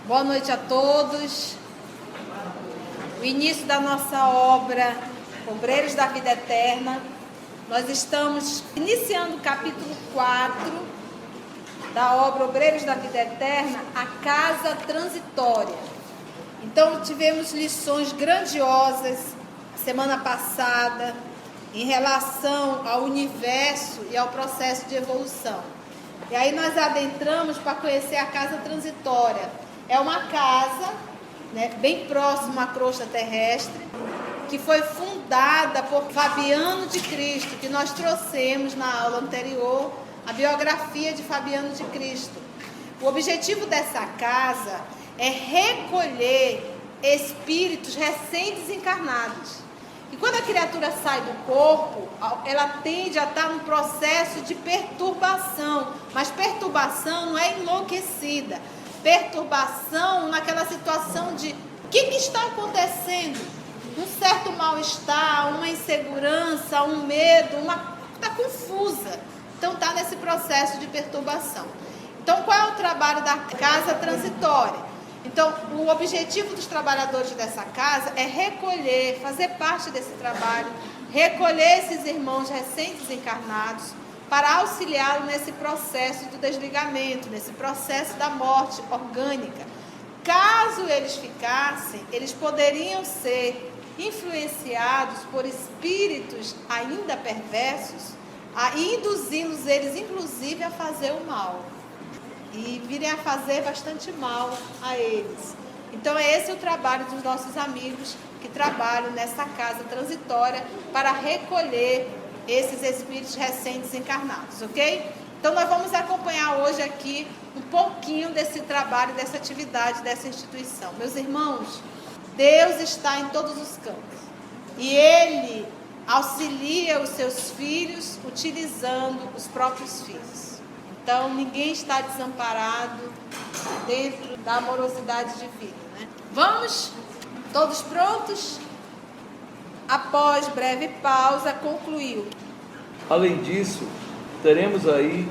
Boa noite a todos. O início da nossa obra, Obreiros da Vida Eterna. Nós estamos iniciando o capítulo 4 da obra Obreiros da Vida Eterna, a Casa Transitória. Então, tivemos lições grandiosas semana passada em relação ao universo e ao processo de evolução. E aí nós adentramos para conhecer a Casa Transitória. É uma casa, bem próxima à crosta terrestre, que foi fundada por Fabiano de Cristo, que nós trouxemos na aula anterior, a biografia de Fabiano de Cristo. O objetivo dessa casa é recolher espíritos recém-desencarnados. E quando a criatura sai do corpo, ela tende a estar num processo de perturbação, mas perturbação não é enlouquecida. Perturbação naquela situação de o que está acontecendo? Um certo mal-estar, uma insegurança, um medo, está confusa. Então está nesse processo de perturbação. Então qual é o trabalho da casa transitória? Então o objetivo dos trabalhadores dessa casa é recolher, fazer parte desse trabalho, recolher esses irmãos recém-desencarnados, para auxiliá-lo nesse processo do desligamento, nesse processo da morte orgânica. Caso eles ficassem, eles poderiam ser influenciados por espíritos ainda perversos, a induzi-los eles, inclusive, a fazer o mal. E virem a fazer bastante mal a eles. Então, esse é o trabalho dos nossos amigos que trabalham nessa casa transitória para recolher esses espíritos recém-desencarnados, ok? Então nós vamos acompanhar hoje aqui um pouquinho desse trabalho, dessa atividade, dessa instituição. Meus irmãos, Deus está em todos os campos e Ele auxilia os seus filhos utilizando os próprios filhos. Então ninguém está desamparado dentro da amorosidade divina, Vamos? Todos prontos? Após breve pausa, concluiu. Além disso, teremos aí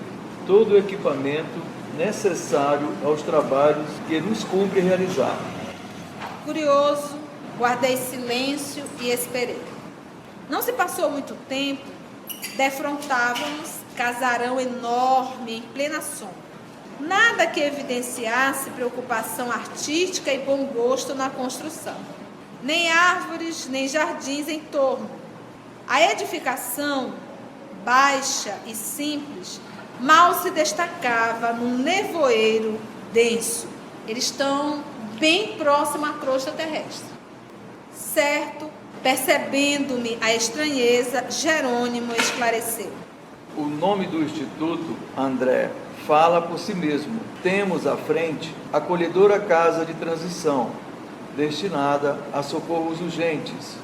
todo o equipamento necessário aos trabalhos que nos cumpre realizar. Curioso, guardei silêncio e esperei. Não se passou muito tempo, defrontávamos casarão enorme em plena sombra. Nada que evidenciasse preocupação artística e bom gosto na construção. Nem árvores, nem jardins em torno. A edificação, baixa e simples, mal se destacava num nevoeiro denso. Eles estão bem próximo à crosta terrestre. Certo, percebendo-me a estranheza, Jerônimo esclareceu. O nome do Instituto, André, fala por si mesmo. Temos à frente a acolhedora casa de transição, destinada a socorros urgentes.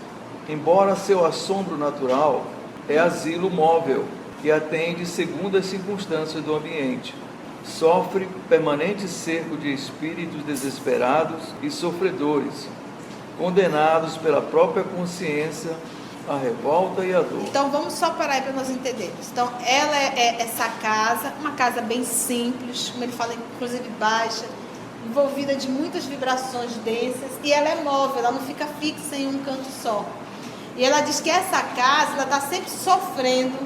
Embora seu assombro natural é asilo móvel, que atende segundo as circunstâncias do ambiente. Sofre permanente cerco de espíritos desesperados e sofredores, condenados pela própria consciência à revolta e à dor. Então vamos só parar aí para nós entendermos. Então ela é essa casa, uma casa bem simples, como ele fala, inclusive baixa, envolvida de muitas vibrações densas, e ela é móvel, ela não fica fixa em um canto só. E ela diz que essa casa, ela está sempre sofrendo,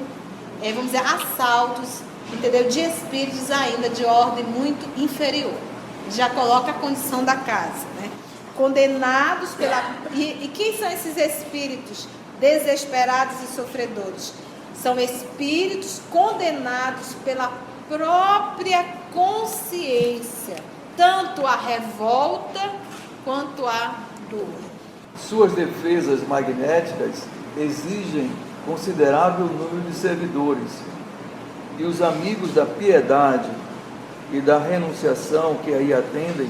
vamos dizer, assaltos, entendeu? De espíritos ainda de ordem muito inferior. Já coloca a condição da casa, Condenados pela... E quem são esses espíritos desesperados e sofredores? São espíritos condenados pela própria consciência, tanto a revolta quanto a dor. Suas defesas magnéticas exigem considerável número de servidores, e os amigos da piedade e da renunciação que aí atendem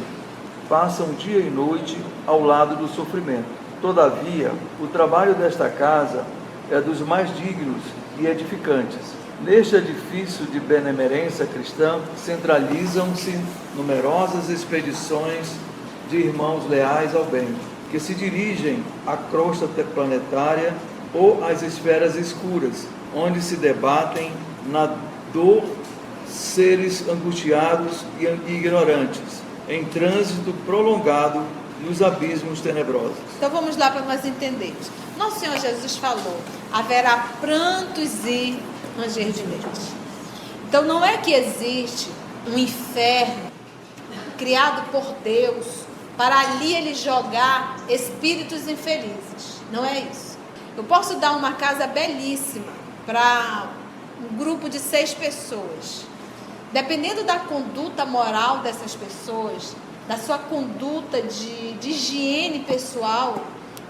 passam dia e noite ao lado do sofrimento. Todavia, o trabalho desta casa é dos mais dignos e edificantes. Neste edifício de benemerência cristã, centralizam-se numerosas expedições de irmãos leais ao bem, que se dirigem à crosta planetária ou às esferas escuras, onde se debatem na dor seres angustiados e ignorantes, em trânsito prolongado nos abismos tenebrosos. Então vamos lá para nós entendermos. Nosso Senhor Jesus falou: haverá prantos e ranger de dentes. Então não é que existe um inferno criado por Deus para ali ele jogar espíritos infelizes. Não é isso. Eu posso dar uma casa belíssima para um grupo de 6 pessoas. Dependendo da conduta moral dessas pessoas, da sua conduta de higiene pessoal,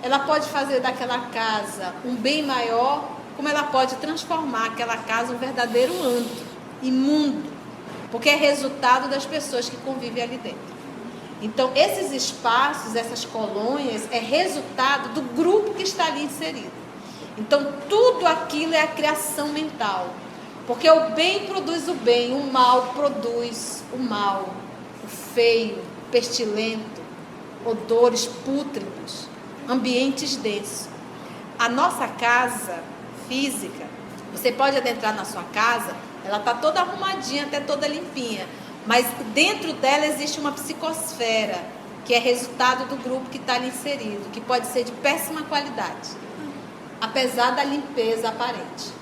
ela pode fazer daquela casa um bem maior, como ela pode transformar aquela casa um verdadeiro antro, imundo, porque é resultado das pessoas que convivem ali dentro. Então, esses espaços, essas colônias, é resultado do grupo que está ali inserido. Então, tudo aquilo é a criação mental. Porque o bem produz o bem, o mal produz o mal, o feio, o pestilento, odores pútridos, ambientes densos. A nossa casa física, você pode adentrar na sua casa, ela está toda arrumadinha, até toda limpinha. Mas dentro dela existe uma psicosfera, que é resultado do grupo que está ali inserido, que pode ser de péssima qualidade, apesar da limpeza aparente.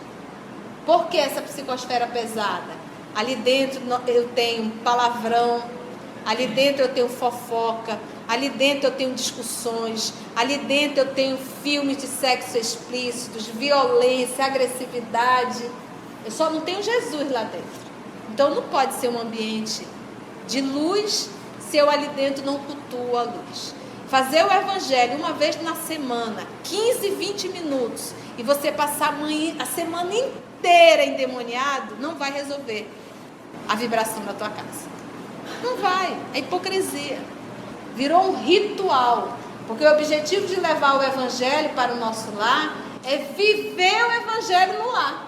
Por que essa psicosfera pesada? Ali dentro eu tenho palavrão, ali dentro eu tenho fofoca, ali dentro eu tenho discussões, ali dentro eu tenho filmes de sexo explícitos, violência, agressividade. Eu só não tenho Jesus lá dentro. Então não pode ser um ambiente de luz se eu ali dentro não cultuo a luz. Fazer o evangelho uma vez na semana, 15, 20 minutos, e você passar a semana inteira endemoniado, não vai resolver a vibração da tua casa. Não vai, é hipocrisia. Virou um ritual, porque o objetivo de levar o evangelho para o nosso lar é viver o evangelho no lar.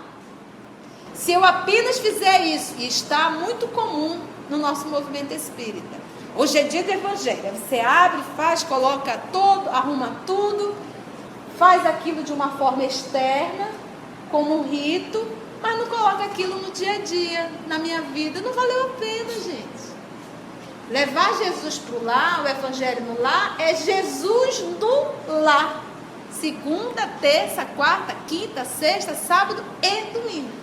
Se eu apenas fizer isso, e está muito comum no nosso movimento espírita, hoje é dia do evangelho, você abre, faz, coloca todo, arruma tudo, faz aquilo de uma forma externa, como um rito, mas não coloca aquilo no dia a dia, na minha vida. Não valeu a pena, gente. Levar Jesus para o lar, o evangelho no lar, é Jesus no lar. Segunda, terça, quarta, quinta, sexta, sábado e domingo.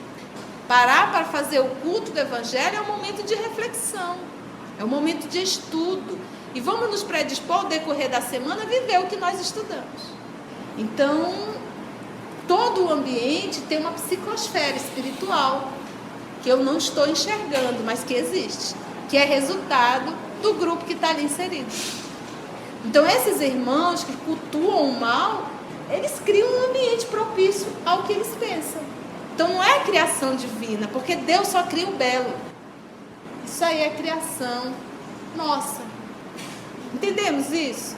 Parar para fazer o culto do evangelho é um momento de reflexão, é um momento de estudo. E vamos nos predispor ao decorrer da semana a viver o que nós estudamos. Então, todo o ambiente tem uma psicosfera espiritual que eu não estou enxergando, mas que existe, que é resultado do grupo que está ali inserido. Então, esses irmãos que cultuam o mal, eles criam um ambiente propício ao que eles pensam. Então não é criação divina, porque Deus só cria o belo. Isso aí é criação nossa. Entendemos isso?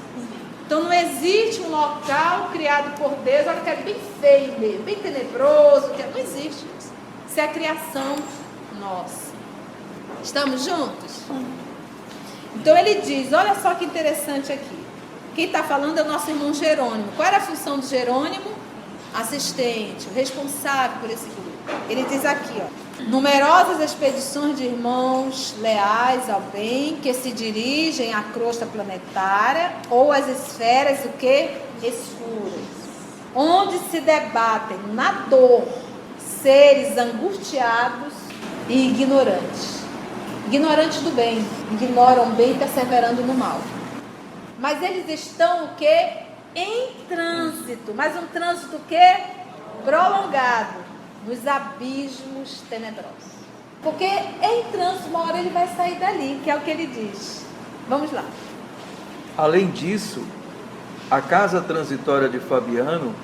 Então não existe um local criado por Deus, olha que é bem feio mesmo, bem tenebroso, não existe isso. Isso é a criação nossa. Estamos juntos? Então ele diz, olha só que interessante aqui. Quem está falando é o nosso irmão Jerônimo. Qual era a função do Jerônimo? Assistente, o responsável por esse grupo. Ele diz aqui, ó: numerosas expedições de irmãos leais ao bem que se dirigem à crosta planetária ou às esferas o que? Escuras, onde se debatem na dor seres angustiados e ignorantes. Ignorantes do bem, ignoram o bem perseverando no mal. Mas eles estão o que? Em trânsito, mas um trânsito que? Prolongado, nos abismos tenebrosos. Porque em trânsito, uma hora ele vai sair dali, que é o que ele diz. Vamos lá. Além disso, a casa transitória de Fabiano,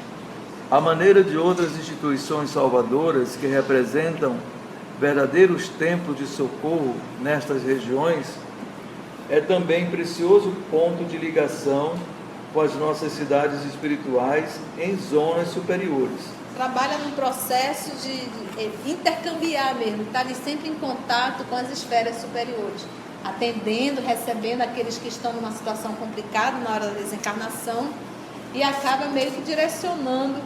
à maneira de outras instituições salvadoras que representam verdadeiros templos de socorro nestas regiões, é também precioso ponto de ligação com as nossas cidades espirituais em zonas superiores. Trabalha num processo de intercambiar mesmo, estar ali sempre em contato com as esferas superiores, atendendo, recebendo aqueles que estão numa situação complicada na hora da desencarnação, e acaba meio que direcionando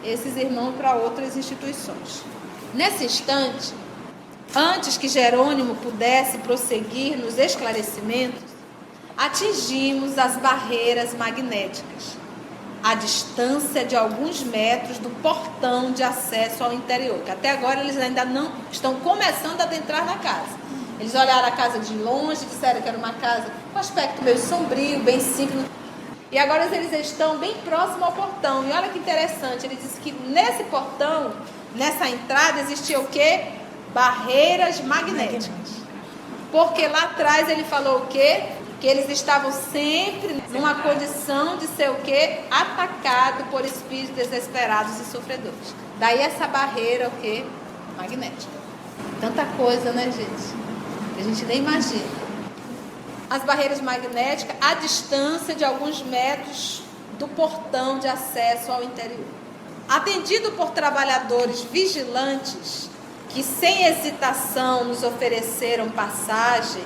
esses irmãos para outras instituições. Nesse instante, antes que Jerônimo pudesse prosseguir nos esclarecimentos, atingimos as barreiras magnéticas, a distância de alguns metros do portão de acesso ao interior, que até agora eles ainda não estão começando a adentrar na casa. Eles olharam a casa de longe, disseram que era uma casa com aspecto meio sombrio, bem simples. E agora eles estão bem próximo ao portão. E olha que interessante, ele disse que nesse portão, nessa entrada, existia o quê? Barreiras magnéticas. Porque lá atrás ele falou o quê? Que eles estavam sempre numa condição de ser o quê? Atacado por espíritos desesperados e sofredores. Daí essa barreira, o quê? Magnética. Tanta coisa, né, gente? Que a gente nem imagina. As barreiras magnéticas à distância de alguns metros do portão de acesso ao interior. Atendido por trabalhadores vigilantes que sem hesitação nos ofereceram passagem,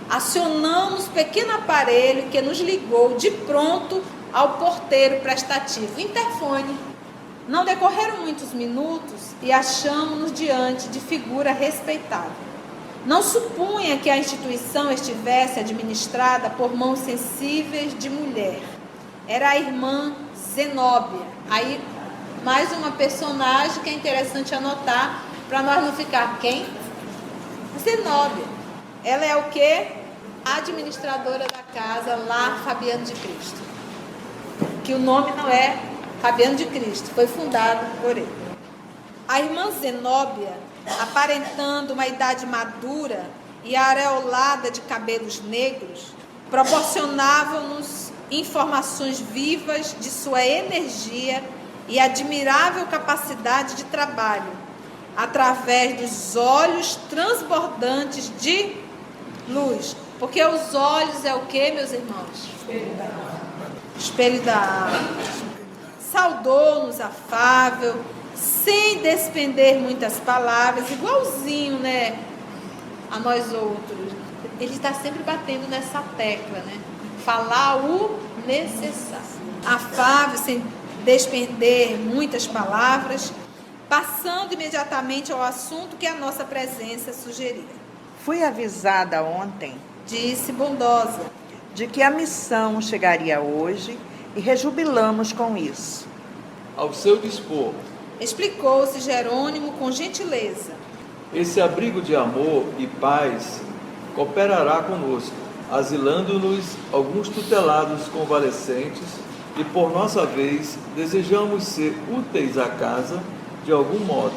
acionamos pequeno aparelho que nos ligou de pronto ao porteiro prestativo, o interfone. Não decorreram muitos minutos e achamos-nos diante de figura respeitável. Não supunha que a instituição estivesse administrada por mãos sensíveis de mulher. Era a irmã Zenóbia. Aí, mais uma personagem que é interessante anotar, para nós não ficar quem? Zenóbia. Ela é o quê? Administradora da casa lá, Fabiano de Cristo. Que o nome não é Fabiano de Cristo, foi fundado por ele. A irmã Zenóbia, aparentando uma idade madura e areolada de cabelos negros, proporcionavam-nos informações vivas de sua energia e admirável capacidade de trabalho, através dos olhos transbordantes de luz. Porque os olhos é o que, meus irmãos? Espelho da alma. Saudou-nos afável, sem despender muitas palavras, igualzinho, né, a nós outros. Ele está sempre batendo nessa tecla, né? Falar o necessário. Afável, sem despender muitas palavras, passando imediatamente ao assunto que a nossa presença sugeria. Fui avisada ontem, disse bondosa, de que a missão chegaria hoje e rejubilamos com isso. Ao seu dispor, explicou-se Jerônimo com gentileza. Esse abrigo de amor e paz cooperará conosco, asilando-nos alguns tutelados convalescentes e, por nossa vez, desejamos ser úteis à casa de algum modo.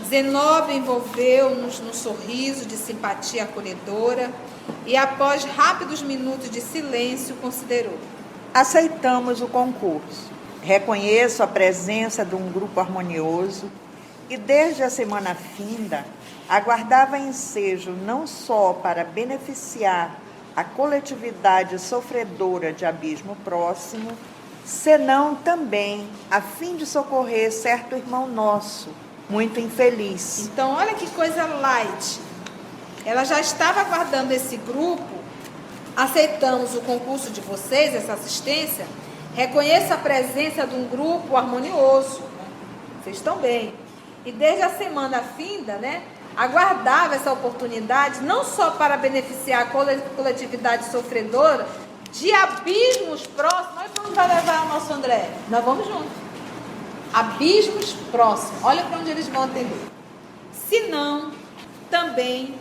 Zenóbia envolveu-nos num sorriso de simpatia acolhedora e, após rápidos minutos de silêncio, considerou. Aceitamos o concurso. Reconheço a presença de um grupo harmonioso e, desde a semana finda, aguardava ensejo não só para beneficiar a coletividade sofredora de abismo próximo, senão também a fim de socorrer certo irmão nosso, muito infeliz. Então, olha que coisa light. Ela já estava aguardando esse grupo. Aceitamos o concurso de vocês, essa assistência. Reconheço a presença de um grupo harmonioso. Vocês estão bem. E desde a semana finda, né, aguardava essa oportunidade, não só para beneficiar a coletividade sofredora, de abismos próximos. Olha para onde vai levar o nosso André. Nós vamos juntos. Abismos próximos. Olha para onde eles vão atender. Se não, também,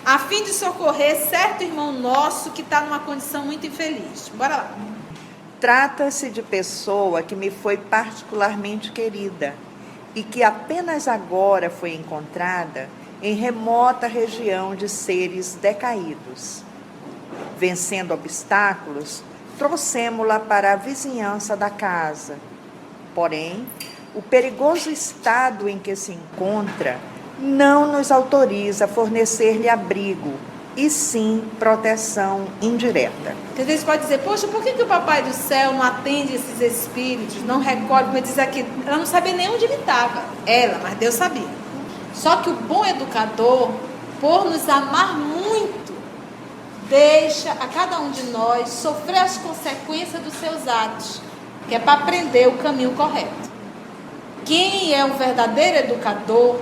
a fim de socorrer certo irmão nosso que está numa condição muito infeliz. Bora lá. Trata-se de pessoa que me foi particularmente querida e que apenas agora foi encontrada em remota região de seres decaídos. Vencendo obstáculos, trouxemo-la para a vizinhança da casa. Porém, o perigoso estado em que se encontra não nos autoriza a fornecer-lhe abrigo, e sim proteção indireta. Entendeu? Você pode dizer, poxa, por que o Papai do Céu não atende esses espíritos, não recolhe, como diz aqui, ela não sabia nem onde ele estava, mas Deus sabia. Só que o bom educador, por nos amar muito, deixa a cada um de nós sofrer as consequências dos seus atos, que é para aprender o caminho correto. Quem é um verdadeiro educador,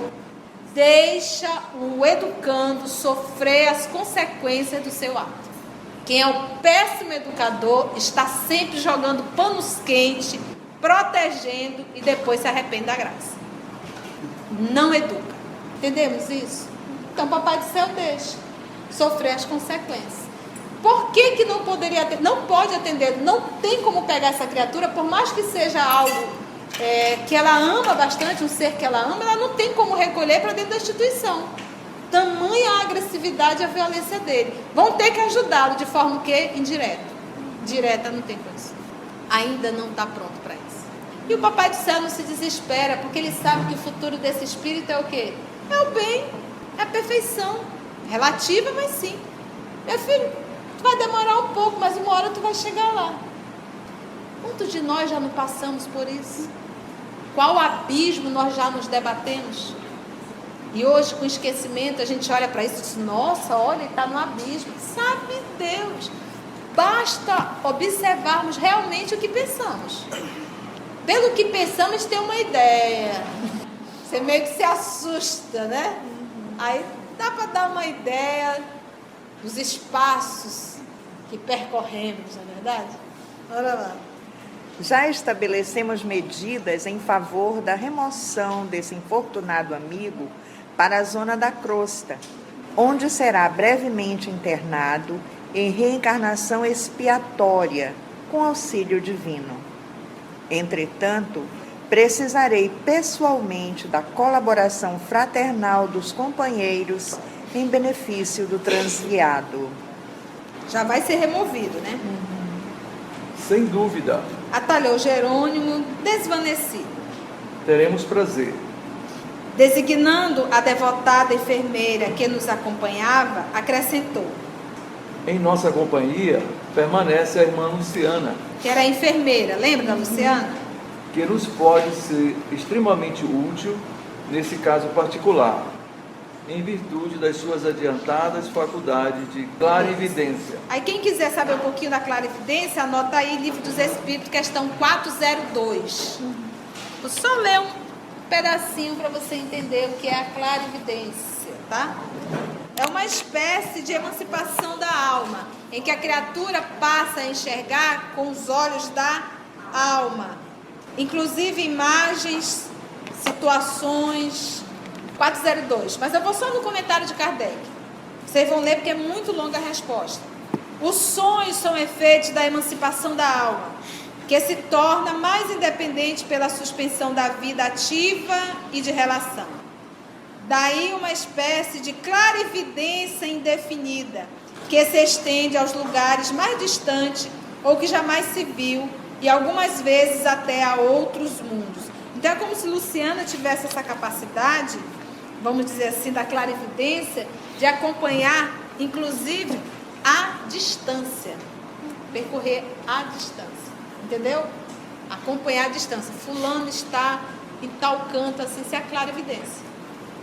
deixa o educando sofrer as consequências do seu ato. Quem é o péssimo educador está sempre jogando panos quentes, protegendo e depois se arrepende da graça. Não educa. Entendemos isso? Então, Papai do Céu deixa sofrer as consequências. Por que não poderia atender? Não pode atender, não tem como pegar essa criatura, por mais que seja algo que ela ama bastante, um ser que ela ama, ela não tem como recolher para dentro da instituição. Tamanha a agressividade e a violência dele. Vão ter que ajudá-lo de forma que indireta. Direta não tem condição. Ainda não está pronto para isso. E o Papai do Céu não se desespera, porque ele sabe que o futuro desse espírito é o quê? É o bem, é a perfeição. Relativa, mas sim. Meu filho, tu vai demorar um pouco, mas uma hora tu vai chegar lá. Quantos de nós já não passamos por isso? Qual abismo nós já nos debatemos? E hoje, com esquecimento, a gente olha para isso e diz, nossa, olha, ele está no abismo. Sabe Deus, basta observarmos realmente o que pensamos. Pelo que pensamos, tem uma ideia. Você meio que se assusta, né? Aí dá para dar uma ideia dos espaços que percorremos, não é verdade? Olha lá. Já estabelecemos medidas em favor da remoção desse infortunado amigo para a zona da crosta, onde será brevemente internado em reencarnação expiatória com auxílio divino. Entretanto, precisarei pessoalmente da colaboração fraternal dos companheiros em benefício do transviado. Já vai ser removido, né? Sem dúvida, Atalhou Jerônimo, desvanecido. teremos prazer. Designando a devotada enfermeira que nos acompanhava, acrescentou, Em nossa companhia permanece a irmã Luciana, que era a enfermeira, lembra da Luciana? que nos pode ser extremamente útil nesse caso particular, em virtude das suas adiantadas faculdades de clarividência. Aí quem quiser saber um pouquinho da clarividência, anota aí Livro dos Espíritos, questão 402. Vou só ler um pedacinho para você entender o que é a clarividência, tá? É uma espécie de emancipação da alma, em que a criatura passa a enxergar com os olhos da alma, inclusive imagens, situações. 402, mas eu vou só no comentário de Kardec. Vocês vão ler porque é muito longa a resposta. Os sonhos são efeitos da emancipação da alma, que se torna mais independente pela suspensão da vida ativa e de relação. Daí uma espécie de clarividência indefinida, que se estende aos lugares mais distantes ou que jamais se viu, e algumas vezes até a outros mundos. Então é como se Luciana tivesse essa capacidade, vamos dizer assim, da clarividência, de acompanhar, inclusive, a distância. Percorrer a distância. Entendeu? Acompanhar a distância. Fulano está em tal canto, assim, isso é a clarividência.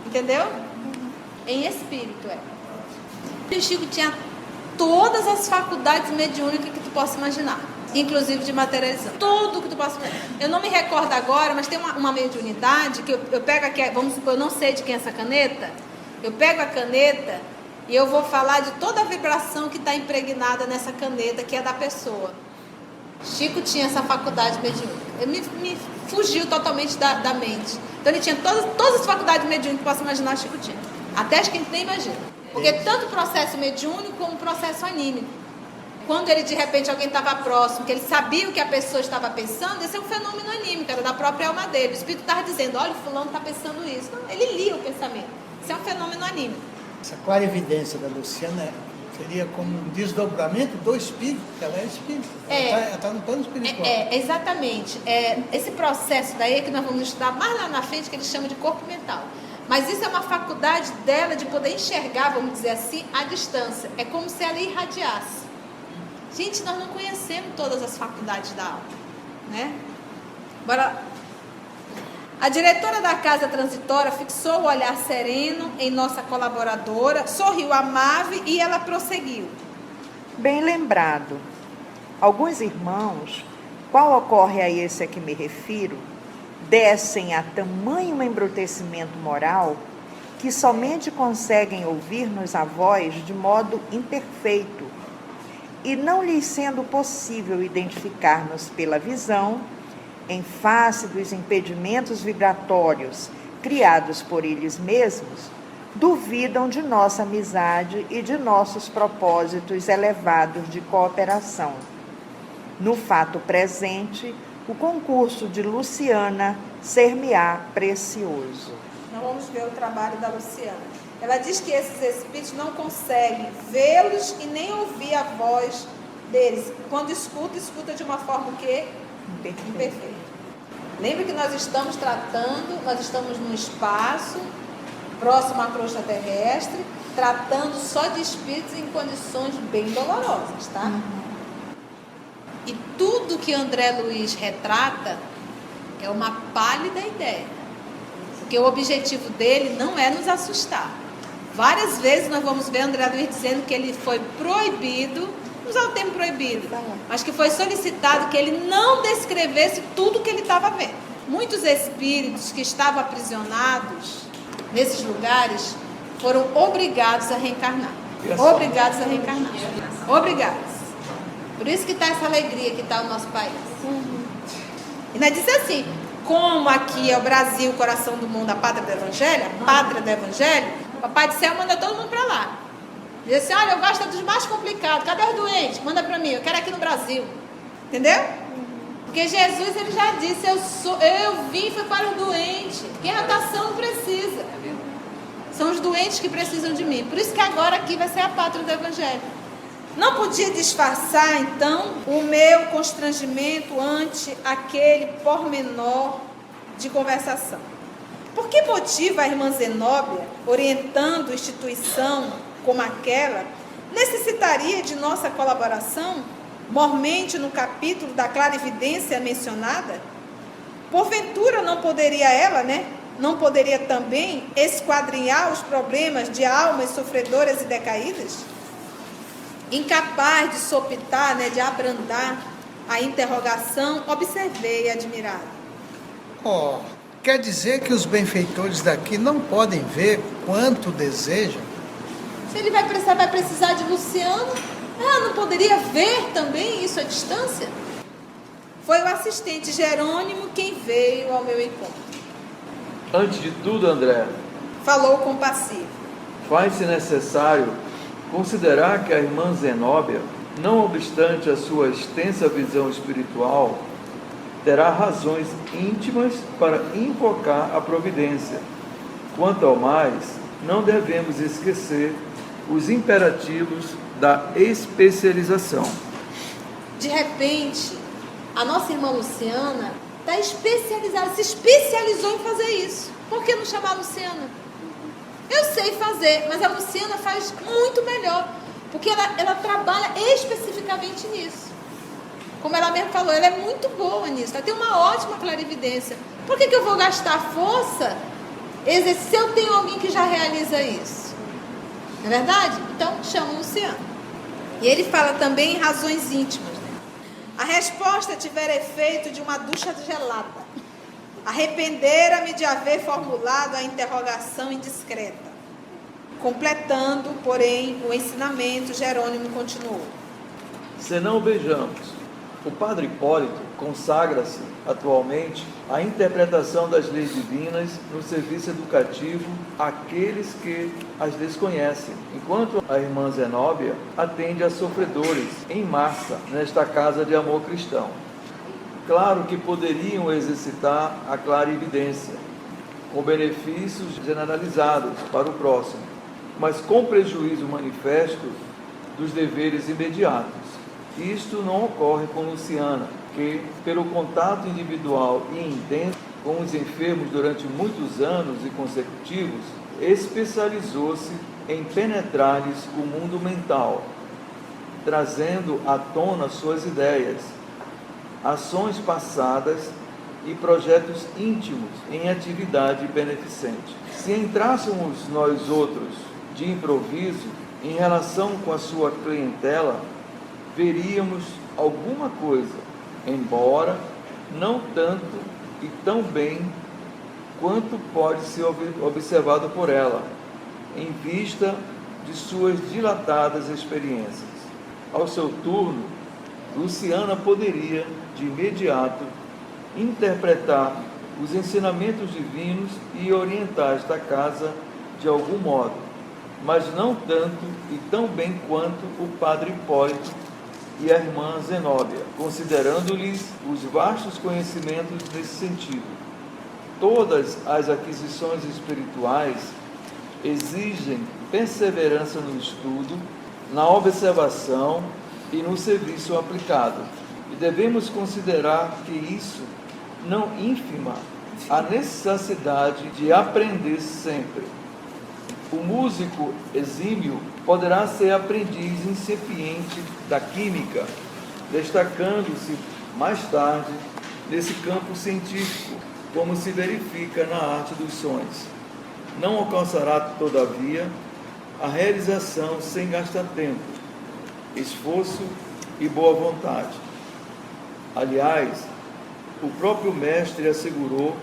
Entendeu? Em espírito, é. O Chico tinha todas as faculdades mediúnicas que tu possa imaginar. Inclusive de materialização. Tudo que tu possa imaginar. Eu não me recordo agora, mas tem uma mediunidade que eu pego aqui, vamos supor, eu não sei de quem é essa caneta. Eu pego a caneta e eu vou falar de toda a vibração que está impregnada nessa caneta, que é da pessoa. Chico tinha essa faculdade mediúnica. Ele me fugiu totalmente da mente. Então ele tinha todas as faculdades mediúnicas que possa imaginar, Chico tinha. Até acho que a gente nem imagina. Porque tanto o processo mediúnico como o processo anímico. Quando ele, de repente, alguém estava próximo, que ele sabia o que a pessoa estava pensando, esse é um fenômeno anímico, era da própria alma dele. O espírito estava dizendo, olha, o fulano está pensando isso. Não, ele lia o pensamento. Isso é um fenômeno anímico. Essa clarividência da Luciana seria como um desdobramento do espírito, porque ela é espírito. Ela está no plano espiritual. Exatamente. Esse processo daí é que nós vamos estudar mais lá na frente, que eles chamam de corpo mental. Mas isso é uma faculdade dela de poder enxergar, vamos dizer assim, a distância. É como se ela irradiasse. Gente, nós não conhecemos todas as faculdades da alma, né? Agora, a diretora da casa transitória fixou o olhar sereno em nossa colaboradora, sorriu amável e ela prosseguiu. Bem lembrado. Alguns irmãos, qual ocorre a esse a que me refiro, descem a tamanho embrutecimento moral que somente conseguem ouvir-nos a voz de modo imperfeito, e não lhes sendo possível identificar-nos pela visão, em face dos impedimentos vibratórios criados por eles mesmos, duvidam de nossa amizade e de nossos propósitos elevados de cooperação. No fato presente, o concurso de Luciana ser-me-á precioso. Nós vamos ver o trabalho da Luciana. Ela diz que esses espíritos não conseguem vê-los e nem ouvir a voz deles. Quando escuta de uma forma o quê? Imperfeita. Lembra que nós estamos tratando, nós estamos num espaço próximo à crosta terrestre, tratando só de espíritos em condições bem dolorosas, tá? E tudo que André Luiz retrata é uma pálida ideia. Porque o objetivo dele não é nos assustar. Várias vezes nós vamos ver André Luiz dizendo que ele foi proibido, não usar o termo proibido, mas que foi solicitado que ele não descrevesse tudo que ele estava vendo. Muitos espíritos que estavam aprisionados nesses lugares foram obrigados a reencarnar. Obrigados a reencarnar. Obrigados. Por isso que está essa alegria que está no nosso país. E nós diz assim, como aqui é o Brasil, o coração do mundo, a pátria do Evangelho, a pátria do Evangelho, o Papai do Céu manda todo mundo para lá. Diz assim, olha, eu gosto dos mais complicados, cadê os doentes? Manda para mim, eu quero aqui no Brasil. Entendeu? Porque Jesus, ele já disse, eu vim foi para os doentes. Quem já está são não precisa. São os doentes que precisam de mim. Por isso que agora aqui vai ser a pátria do Evangelho. Não podia disfarçar, então, o meu constrangimento ante aquele pormenor de conversação. Por que motivo a irmã Zenóbia, orientando instituição como aquela, necessitaria de nossa colaboração, mormente no capítulo da clarividência mencionada? Porventura não poderia ela, não poderia também esquadrinhar os problemas de almas sofredoras e decaídas? Incapaz de sopitar, de abrandar a interrogação, observei admirado. Quer dizer que os benfeitores daqui não podem ver quanto desejam? Se ele vai precisar de Luciano, ela não poderia ver também isso à distância? Foi o assistente Jerônimo quem veio ao meu encontro. Antes de tudo, André, falou compassivo. Faz-se necessário considerar que a irmã Zenóbia, não obstante a sua extensa visão espiritual, terá razões íntimas para invocar a providência. Quanto ao mais, não devemos esquecer os imperativos da especialização. De repente, a nossa irmã Luciana está especializada, se especializou em fazer isso. Por que não chamar a Luciana? Eu sei fazer, mas a Luciana faz muito melhor, porque ela trabalha especificamente nisso. Como ela mesma falou, ela é muito boa nisso, ela tem uma ótima clarividência. Por que eu vou gastar força se eu tenho alguém que já realiza isso? Não é verdade? Então, chama o Luciano. E ele fala também em razões íntimas. A resposta tiver efeito de uma ducha gelada. Arrependera-me de haver formulado a interrogação indiscreta. Completando, porém, o ensinamento, Jerônimo continuou. Senão vejamos, o Padre Hipólito consagra-se atualmente à interpretação das leis divinas no serviço educativo àqueles que as desconhecem, enquanto a irmã Zenóbia atende a sofredores em massa nesta casa de amor cristão. Claro que poderiam exercitar a clarividência, com benefícios generalizados para o próximo, mas com prejuízo manifesto dos deveres imediatos. Isto não ocorre com Luciana, que, pelo contato individual e intenso com os enfermos durante muitos anos e consecutivos, especializou-se em penetrar-lhes o mundo mental, trazendo à tona suas ideias, ações passadas e projetos íntimos em atividade beneficente. Se entrássemos nós outros de improviso em relação com a sua clientela, veríamos alguma coisa, embora não tanto e tão bem quanto pode ser observado por ela, em vista de suas dilatadas experiências. Ao seu turno, Luciana poderia, de imediato, interpretar os ensinamentos divinos e orientais da casa de algum modo, mas não tanto e tão bem quanto o padre Hipólito e a irmã Zenóbia, considerando-lhes os vastos conhecimentos nesse sentido. Todas as aquisições espirituais exigem perseverança no estudo, na observação e no serviço aplicado. E devemos considerar que isso não ínfima a necessidade de aprender sempre. O músico exímio poderá ser aprendiz incipiente da química, destacando-se mais tarde nesse campo científico, como se verifica na arte dos sons. Não alcançará, todavia, a realização sem gastar tempo, esforço e boa vontade. Aliás, o próprio mestre assegurou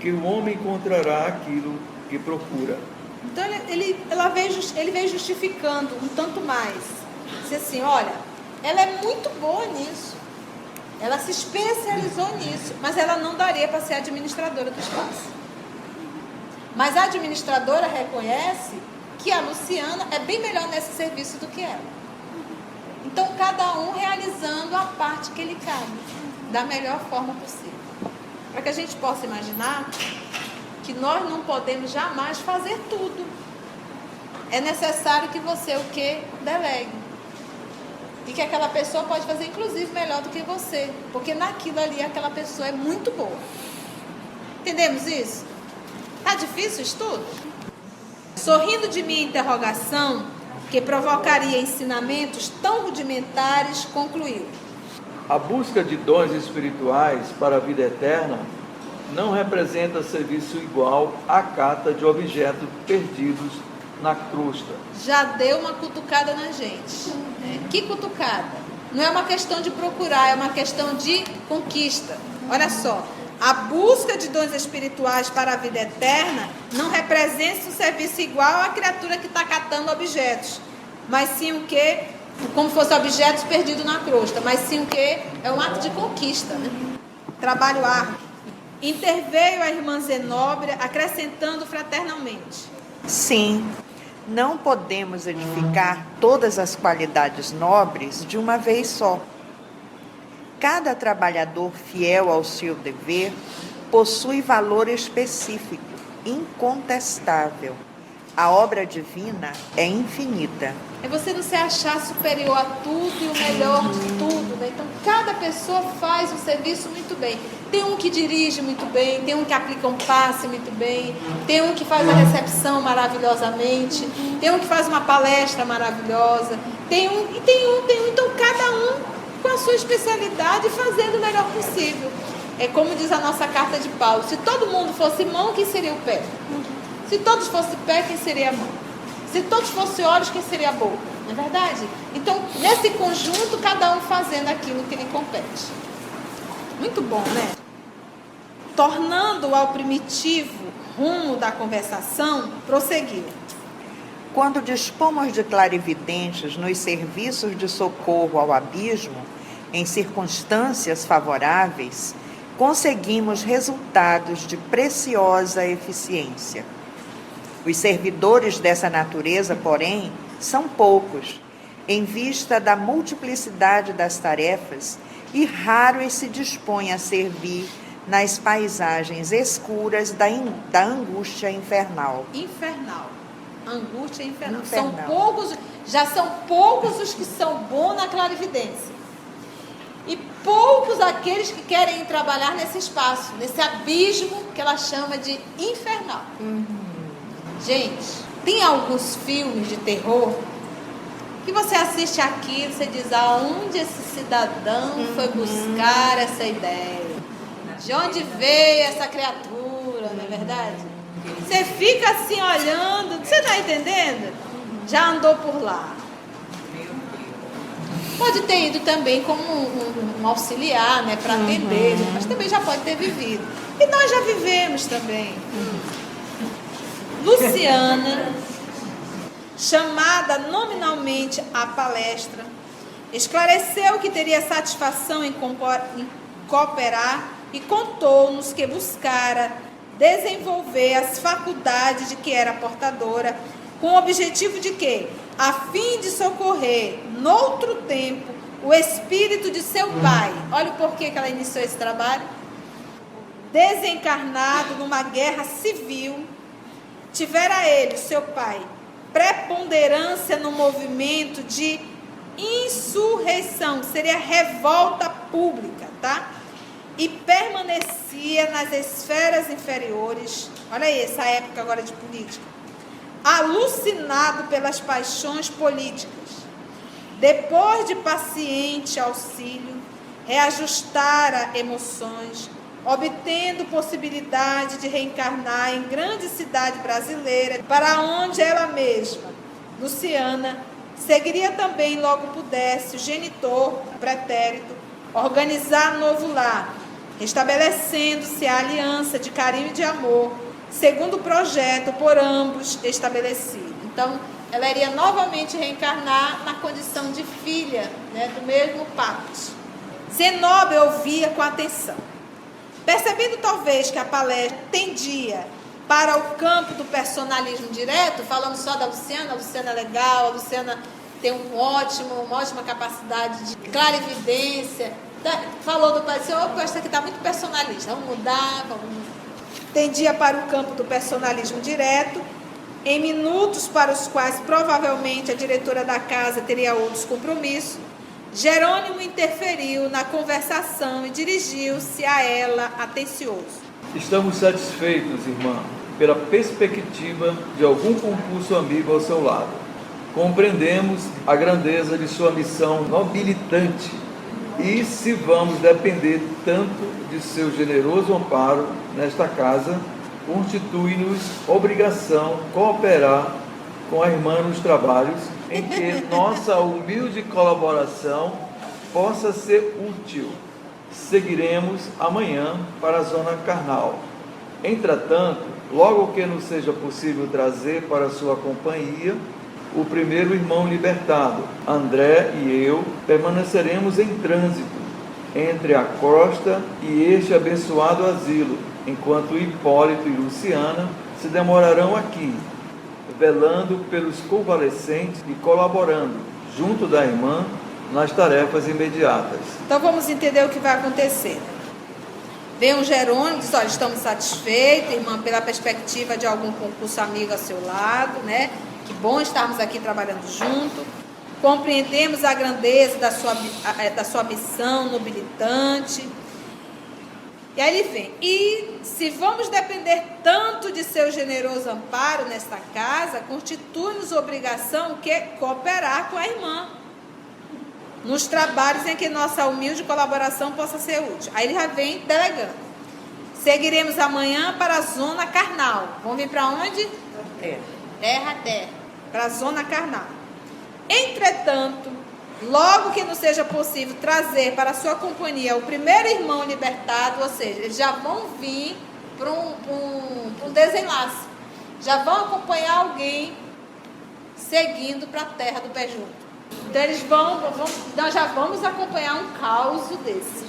que o homem encontrará aquilo que procura. Então ele veio justificando um tanto mais. Disse assim, olha, ela é muito boa nisso. Ela se especializou nisso, mas ela não daria para ser administradora do espaço. Mas a administradora reconhece que a Luciana é bem melhor nesse serviço do que ela. Então, cada um realizando a parte que lhe cabe, da melhor forma possível. Para que a gente possa imaginar que nós não podemos jamais fazer tudo. É necessário que você o quê? Delegue. E que aquela pessoa pode fazer, inclusive, melhor do que você. Porque naquilo ali, aquela pessoa é muito boa. Entendemos isso? Tá difícil o estudo? Sorrindo de minha interrogação, que provocaria ensinamentos tão rudimentares, concluiu. A busca de dons espirituais para a vida eterna não representa serviço igual à cata de objetos perdidos na crosta. Já deu uma cutucada na gente. Que cutucada? Não é uma questão de procurar, é uma questão de conquista. Olha só, a busca de dons espirituais para a vida eterna não representa um serviço igual à criatura que está catando objetos, mas sim o quê? Como fosse objetos perdidos na crosta, mas sim o quê? É um ato de conquista, né? Trabalho árduo. Interveio a irmã Zenóbia, acrescentando fraternalmente. Sim, não podemos edificar todas as qualidades nobres de uma vez só. Cada trabalhador fiel ao seu dever possui valor específico, incontestável. A obra divina é infinita. É você não se achar superior a tudo e o melhor de tudo, né? Então, cada pessoa faz um serviço muito bem. Tem um que dirige muito bem, tem um que aplica um passe muito bem, tem um que faz a recepção maravilhosamente, tem um que faz uma palestra maravilhosa, tem um. Então, cada um com a sua especialidade fazendo o melhor possível. É como diz a nossa carta de Paulo, se todo mundo fosse mão, quem seria o pé? Se todos fossem pé, quem seria a mão? Se todos fossem olhos, quem seria a boca? Não é verdade? Então, nesse conjunto, cada um fazendo aquilo que lhe compete. Muito bom, né? Tornando ao primitivo rumo da conversação, prosseguiu. Quando dispomos de clarividentes nos serviços de socorro ao abismo, em circunstâncias favoráveis, conseguimos resultados de preciosa eficiência. Os servidores dessa natureza, porém, são poucos, em vista da multiplicidade das tarefas, e raros se dispõem a servir nas paisagens escuras da angústia infernal. Infernal. Angústia infernal. Infernal. Já são poucos os que são bons na clarividência. E poucos aqueles que querem trabalhar nesse espaço, nesse abismo que ela chama de infernal. Gente, tem alguns filmes de terror que você assiste aqui e você diz aonde esse cidadão foi buscar essa ideia? De onde veio essa criatura, não é verdade? Você fica assim olhando, você está entendendo? Já andou por lá. Pode ter ido também como um auxiliar, né, para atender, mas também já pode ter vivido. E nós já vivemos também. Luciana, chamada nominalmente à palestra, Esclareceu que teria satisfação em cooperar e contou-nos que buscara desenvolver as faculdades de que era portadora, com o objetivo de que, a fim de socorrer, noutro tempo, o espírito de seu pai, olha o porquê que ela iniciou esse trabalho, desencarnado numa guerra civil, tivera ele, seu pai, preponderância no movimento de insurreição, seria revolta pública, tá? E permanecia nas esferas inferiores, olha aí, essa época agora de política, alucinado pelas paixões políticas. Depois de paciente auxílio, reajustara emoções, obtendo possibilidade de reencarnar em grande cidade brasileira, para onde ela mesma, Luciana, seguiria também, logo pudesse, o genitor, o pretérito, organizar novo lar, estabelecendo-se a aliança de carinho e de amor, segundo o projeto por ambos estabelecido. Então, ela iria novamente reencarnar na condição de filha, né, do mesmo Papas. Zenobia ouvia com atenção. Percebendo talvez que a palestra tendia para o campo do personalismo direto, falando só da Luciana, a Luciana é legal, a Luciana tem uma ótima capacidade de clarividência, falou do pai, opa, essa aqui está muito personalista, vamos mudar, tendia para o campo do personalismo direto, em minutos para os quais provavelmente a diretora da casa teria outros compromissos. Jerônimo interferiu na conversação e dirigiu-se a ela atencioso. Estamos satisfeitos, irmã, pela perspectiva de algum concurso amigo ao seu lado. Compreendemos a grandeza de sua missão nobilitante e, se vamos depender tanto de seu generoso amparo nesta casa, constitui-nos obrigação cooperar com a irmã nos trabalhos em que nossa humilde colaboração possa ser útil. Seguiremos amanhã para a zona carnal. Entretanto, logo que nos seja possível trazer para sua companhia o primeiro irmão libertado, André e eu permaneceremos em trânsito entre a costa e este abençoado asilo, enquanto Hipólito e Luciana se demorarão aqui, velando pelos convalescentes e colaborando, junto da irmã, nas tarefas imediatas. Então vamos entender o que vai acontecer. Vem o Jerônimo, diz, olha, estamos satisfeitos, irmã, pela perspectiva de algum concurso amigo a seu lado, né? Que bom estarmos aqui trabalhando junto. Compreendemos a grandeza da sua missão nobilitante. E aí ele vem, e se vamos depender tanto de seu generoso amparo nesta casa, constitui-nos obrigação que cooperar com a irmã nos trabalhos em que nossa humilde colaboração possa ser útil. Aí ele já vem delegando. Seguiremos amanhã para a zona carnal. Vamos vir para onde? Terra. Para a zona carnal. Entretanto, logo que não seja possível trazer para a sua companhia o primeiro irmão libertado, ou seja, eles já vão vir para um desenlace. Já vão acompanhar alguém seguindo para a terra do pé junto. Então eles nós já vamos acompanhar um caos desse.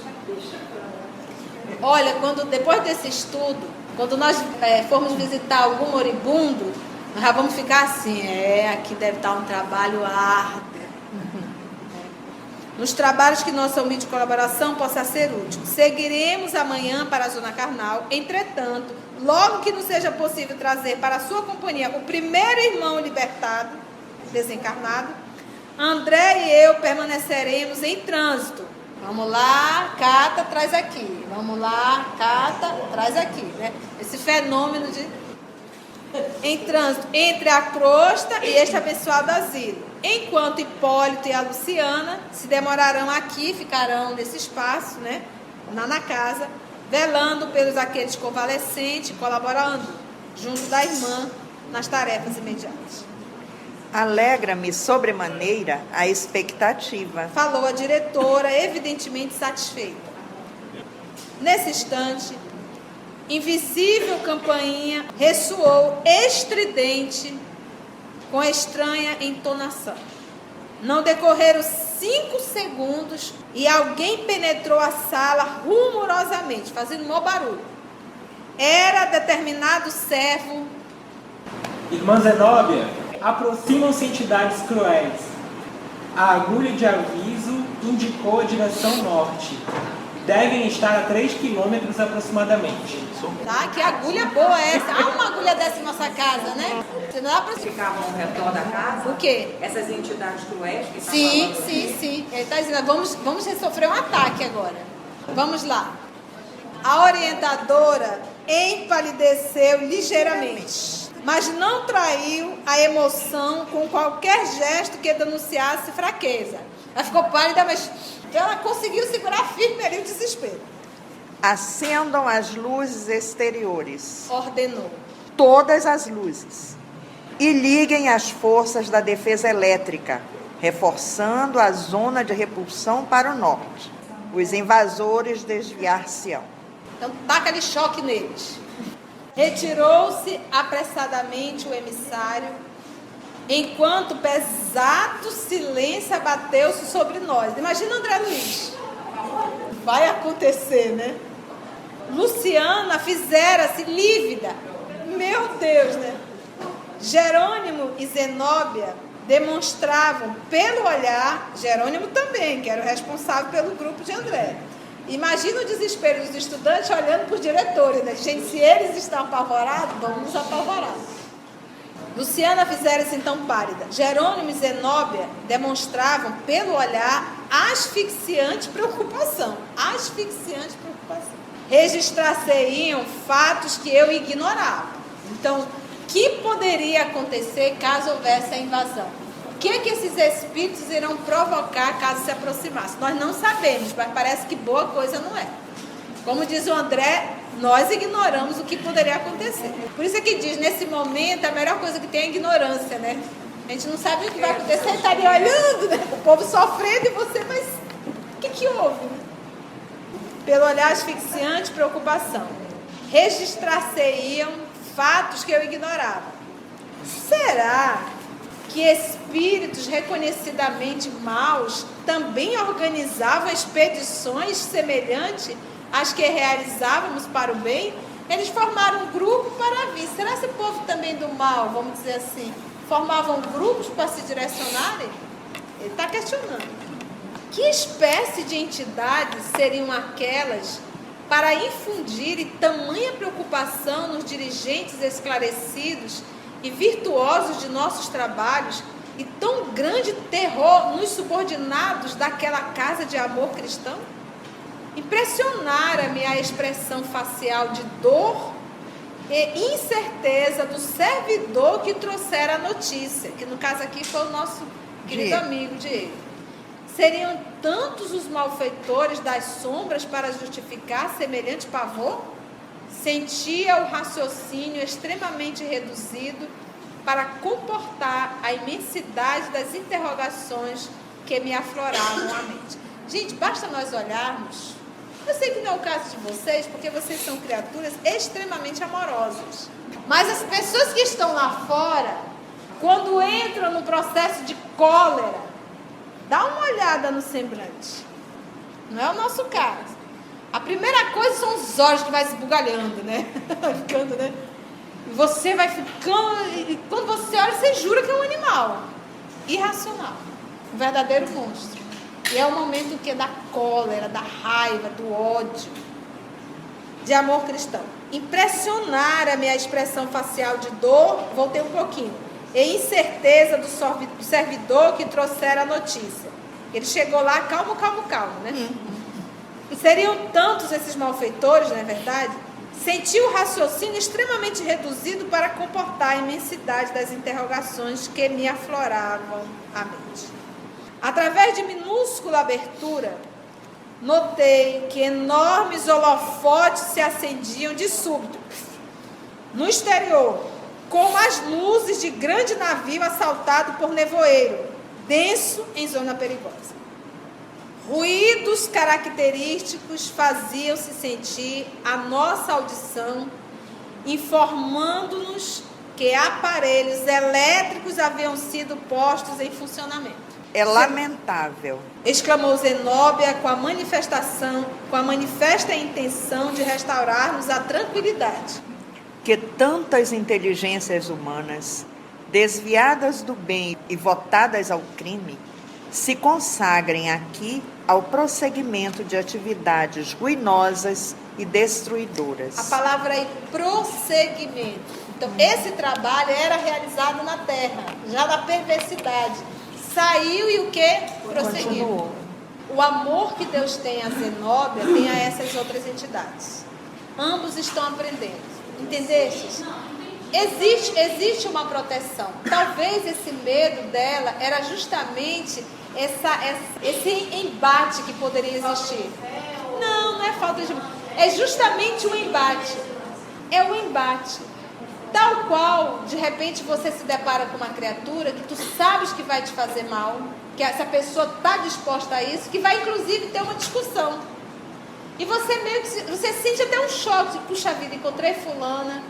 Olha, depois desse estudo, quando nós formos visitar algum moribundo, nós já vamos ficar assim, aqui deve estar um trabalho árduo. Nos trabalhos que nossa humilde colaboração possa ser útil. Seguiremos amanhã para a zona carnal. Entretanto, logo que não seja possível trazer para a sua companhia o primeiro irmão libertado, desencarnado, André e eu permaneceremos em trânsito. Vamos lá, Cata, traz aqui. Vamos lá, Cata, traz aqui. Né? Esse fenômeno em trânsito entre a crosta e este abençoado asilo. Enquanto Hipólito e a Luciana se demorarão aqui, ficarão nesse espaço, né, na casa, velando pelos aqueles convalescentes, colaborando junto da irmã nas tarefas imediatas. Alegra-me sobremaneira a expectativa. Falou a diretora, evidentemente satisfeita. Nesse instante, invisível campainha ressoou estridente com estranha entonação. Não decorreram 5 segundos e alguém penetrou a sala rumorosamente, fazendo um mau barulho. Era determinado servo. Irmã Zenóbia, aproximam-se entidades cruéis. A agulha de aviso indicou a direção norte. Devem estar a 3 quilômetros aproximadamente. Tá? Que agulha boa é essa? Há uma agulha dessa em nossa casa, né? Você não dá pra... Ficavam ao redor da casa? O quê? Essas entidades cruéis que estão Sim, falando sim, aqui? sim. Ele está dizendo, vamos sofrer um ataque agora. Vamos lá. A orientadora empalideceu ligeiramente, mas não traiu a emoção com qualquer gesto que denunciasse fraqueza. Ela ficou pálida, mas ela conseguiu segurar firme ali o desespero. Acendam as luzes exteriores, Ordenou. todas as luzes, e liguem as forças da defesa elétrica, reforçando a zona de repulsão para o norte. Os invasores desviar-se-ão. Então, taca ali choque neles. Retirou-se apressadamente o emissário, enquanto pesado silêncio abateu-se sobre nós. Imagina André Luiz. Vai acontecer, né? Luciana fizera-se lívida. Meu Deus, né? Jerônimo e Zenóbia demonstravam pelo olhar, Jerônimo também, que era o responsável pelo grupo de André. Imagina o desespero dos estudantes olhando para os diretores, né? Gente, se eles estão apavorados, vamos nos apavorar. Luciana fizera-se então pálida. Jerônimo e Zenóbia demonstravam pelo olhar asfixiante preocupação. Asfixiante preocupação. Registrar-se-iam fatos que eu ignorava. Então, o que poderia acontecer caso houvesse a invasão? O que esses espíritos irão provocar caso se aproximassem? Nós não sabemos, mas parece que boa coisa não é. Como diz o André, nós ignoramos o que poderia acontecer. Por isso é que diz, nesse momento, a melhor coisa que tem é a ignorância, né? A gente não sabe o que vai acontecer, está ali olhando, né? O povo sofrendo e você, mas o que houve? Né? Pelo olhar asfixiante, preocupação. Registrar-se-iam fatos que eu ignorava. Será que espíritos reconhecidamente maus também organizavam expedições semelhantes às que realizávamos para o bem? Eles formaram um grupo para vir. Será que esse povo também do mal, vamos dizer assim, formavam grupos para se direcionarem? Ele está questionando. Que espécie de entidades seriam aquelas para infundirem tamanha preocupação nos dirigentes esclarecidos e virtuosos de nossos trabalhos e tão grande terror nos subordinados daquela casa de amor cristão? Impressionara-me a expressão facial de dor e incerteza do servidor que trouxera a notícia, que no caso aqui foi o nosso querido amigo Diego. Seriam tantos os malfeitores das sombras para justificar semelhante pavor? Sentia o raciocínio extremamente reduzido para comportar a imensidade das interrogações que me afloravam à mente. Gente, basta nós olharmos. Eu sei que não é o caso de vocês, porque vocês são criaturas extremamente amorosas. Mas as pessoas que estão lá fora, quando entram no processo de cólera, dá uma olhada no semblante. Não é o nosso caso. A primeira coisa são os olhos que vai esbugalhando, né? Ficando, né? E você vai ficando... E quando você olha, você jura que é um animal. Irracional. Um verdadeiro monstro. E é o momento que é da cólera, da raiva, do ódio. De amor cristão. Impressionara-me a expressão facial de dor, voltei um pouquinho, e incerteza do servidor que trouxera a notícia. Ele chegou lá, calmo, né? E seriam tantos esses malfeitores, não é verdade? Senti o raciocínio extremamente reduzido para comportar a imensidade das interrogações que me afloravam à mente. Através de minúscula abertura, notei que enormes holofotes se acendiam de súbito no exterior, como as luzes de grande navio assaltado por nevoeiro, denso em zona perigosa. Ruídos característicos faziam-se sentir à nossa audição, informando-nos que aparelhos elétricos haviam sido postos em funcionamento. É lamentável. Exclamou Zenóbia com a manifesta intenção de restaurar-nos a tranquilidade. Que tantas inteligências humanas, desviadas do bem e votadas ao crime, se consagrem aqui ao prosseguimento de atividades ruinosas e destruidoras. A palavra aí, prosseguimento. Então, esse trabalho era realizado na terra, já na perversidade. Saiu e o que? Prosseguiu. Continuou. O amor que Deus tem a Zenóbia tem a essas outras entidades. Ambos estão aprendendo. Entendeste? Existe uma proteção. Talvez esse medo dela era justamente esse embate que poderia existir. Não é falta de... É justamente o embate. É o embate. Tal qual, de repente, você se depara com uma criatura que tu sabes que vai te fazer mal, que essa pessoa está disposta a isso, que vai, inclusive, ter uma discussão. E você meio que você sente até um choque de, puxa vida, encontrei fulana,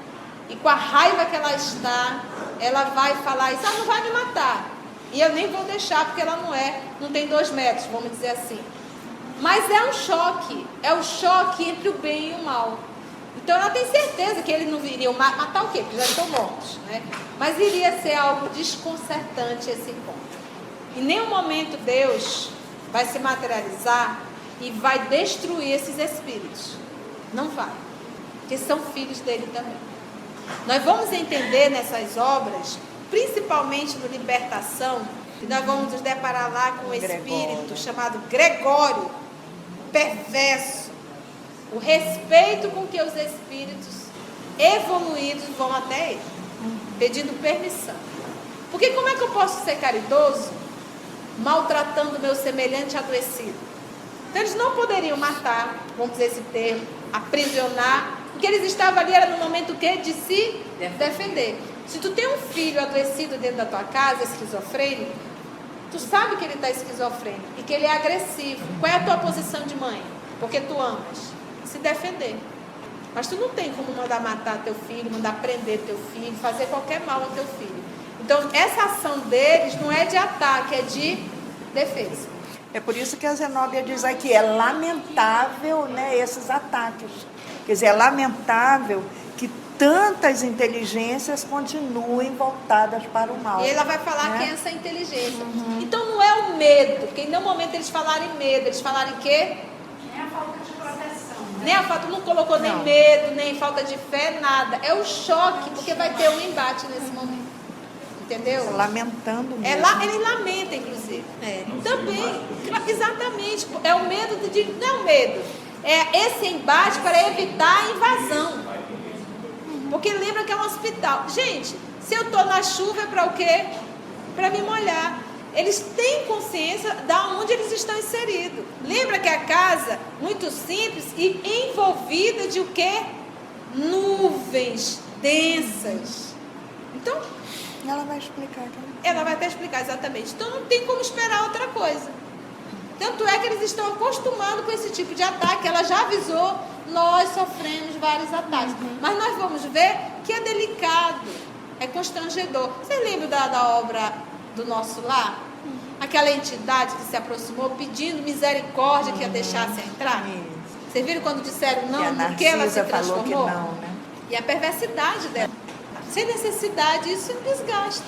e com a raiva que ela está, ela vai falar isso, ela não vai me matar. E eu nem vou deixar, porque ela não tem 2 metros, vamos dizer assim. Mas é um choque, é o choque entre o bem e o mal. Então ela tem certeza que eles não iriam matar o quê? Porque já estão mortos, né? Mas iria ser algo desconcertante esse encontro. Em nenhum momento Deus vai se materializar e vai destruir esses espíritos. Não vai. Porque são filhos dele também. Nós vamos entender nessas obras, principalmente no Libertação, que nós vamos nos deparar lá com um espírito chamado Gregório, perverso. O respeito com que os espíritos evoluídos vão até ele, pedindo permissão. Porque como é que eu posso ser caridoso maltratando o meu semelhante adoecido? Então eles não poderiam matar, vamos dizer esse termo, aprisionar, porque eles estavam ali, era no momento que de se defender. Se tu tem um filho adoecido dentro da tua casa, esquizofrênico, tu sabe que ele está esquizofrênico e que ele é agressivo. Qual é a tua posição de mãe? Porque tu amas. Se defender. Mas tu não tem como mandar matar teu filho, mandar prender teu filho, fazer qualquer mal ao teu filho. Então, essa ação deles não é de ataque, é de defesa. É por isso que a Zenóbia diz aqui, é lamentável, né, esses ataques. Quer dizer, é lamentável que tantas inteligências continuem voltadas para o mal. E ela vai falar, né? que é essa inteligência. Então, não é o medo, porque em nenhum momento eles falaram em medo, eles falaram em quê? É a falta de proteção. Nem a falta, não colocou nem medo, nem falta de fé, nada. É o choque, porque vai ter um embate nesse momento. Entendeu? Lamentando mesmo. Ele lamenta, inclusive. Também, exatamente. É o medo não é o medo. É esse embate para evitar a invasão. Porque lembra que é um hospital. Gente, se eu estou na chuva é para o quê? Para me molhar. Eles têm consciência de onde eles estão inseridos. Lembra que a casa, muito simples e envolvida de o quê? Nuvens densas. Então, ela vai explicar também. Ela vai até explicar exatamente. Então, não tem como esperar outra coisa. Tanto é que eles estão acostumando com esse tipo de ataque. Ela já avisou, nós sofremos vários ataques. Mas nós vamos ver que é delicado, é constrangedor. Você lembra da obra do Nosso Lar? Aquela entidade que se aproximou pedindo misericórdia que a deixasse entrar? Vocês viram quando disseram não, no que ela se transformou? Falou que não, né? E a perversidade dela. Sem necessidade, isso desgasta.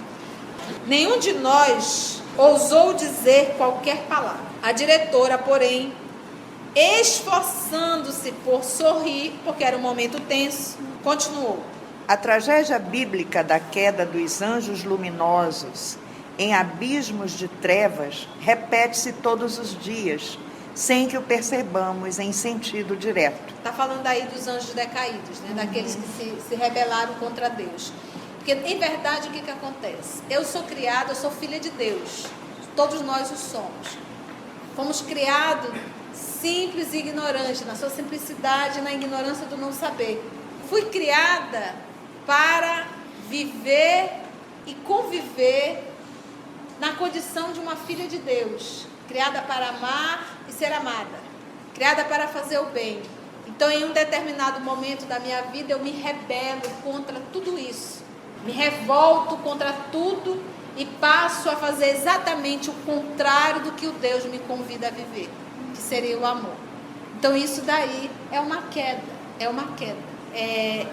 Nenhum de nós ousou dizer qualquer palavra. A diretora, porém, esforçando-se por sorrir, porque era um momento tenso, continuou. A tragédia bíblica da queda dos anjos luminosos em abismos de trevas repete-se todos os dias, sem que o percebamos em sentido direto. Está falando aí dos anjos decaídos, né? Daqueles que se rebelaram contra Deus. Porque, em verdade, o que acontece? Eu sou criada, eu sou filha de Deus. Todos nós o somos. Fomos criados simples e ignorantes, na sua simplicidade, na ignorância do não saber. Fui criada para viver e conviver na condição de uma filha de Deus, criada para amar e ser amada, criada para fazer o bem. Então, em um determinado momento da minha vida, eu me rebelo contra tudo isso, me revolto contra tudo e passo a fazer exatamente o contrário do que o Deus me convida a viver, que seria o amor. Então isso daí é uma queda, é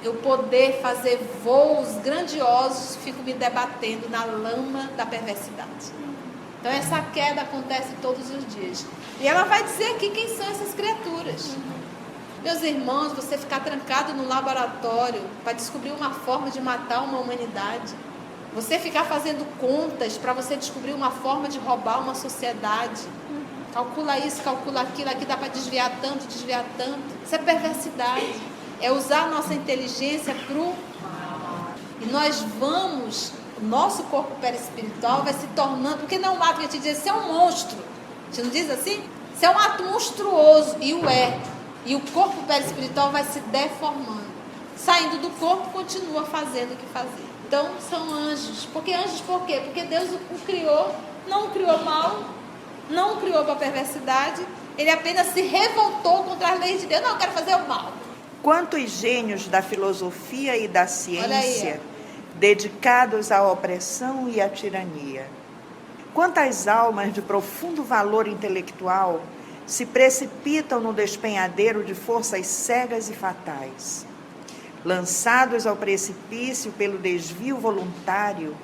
eu poder fazer voos grandiosos, fico me debatendo na lama da perversidade. Então essa queda acontece todos os dias. E ela vai dizer aqui quem são essas criaturas. Meus irmãos, você ficar trancado no laboratório para descobrir uma forma de matar uma humanidade, você ficar fazendo contas para você descobrir uma forma de roubar uma sociedade, calcula isso, calcula aquilo, aqui dá para desviar tanto, isso é perversidade, é usar a nossa inteligência para o... E nós vamos, o nosso corpo perispiritual vai se tornando, porque não é um ato que a gente diz, você é um monstro, a gente não diz assim? Você é um ato monstruoso, e o é. E o corpo perispiritual vai se deformando. Saindo do corpo, continua fazendo o que fazia. Então, são anjos. Anjos por quê? Porque Deus o criou, não o criou mal, não o criou para perversidade. Ele apenas se revoltou contra as leis de Deus. Não, eu quero fazer o mal. Quantos gênios da filosofia e da ciência aí, dedicados à opressão e à tirania. Quantas almas de profundo valor intelectual se precipitam no despenhadeiro de forças cegas e fatais. Lançados ao precipício pelo desvio voluntário,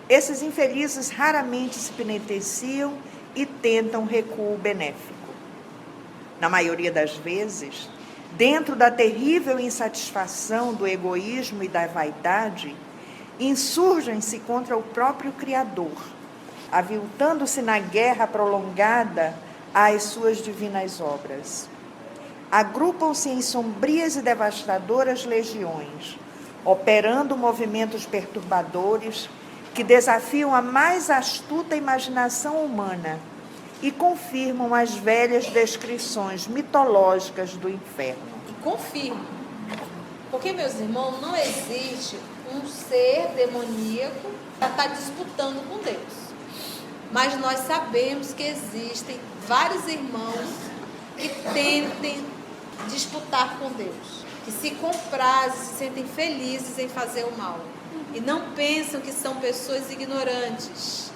esses infelizes raramente se penitenciam e tentam recuo benéfico. Na maioria das vezes, dentro da terrível insatisfação do egoísmo e da vaidade, insurgem-se contra o próprio Criador, aviltando-se na guerra prolongada às suas divinas obras. Agrupam-se em sombrias e devastadoras legiões, operando movimentos perturbadores que desafiam a mais astuta imaginação humana e confirmam as velhas descrições mitológicas do inferno. E confirmam. Porque, meus irmãos, não existe um ser demoníaco para estar disputando com Deus. Mas nós sabemos que existem vários irmãos que tentem disputar com Deus, que se comprazem, se sentem felizes em fazer o mal e não pensam que são pessoas ignorantes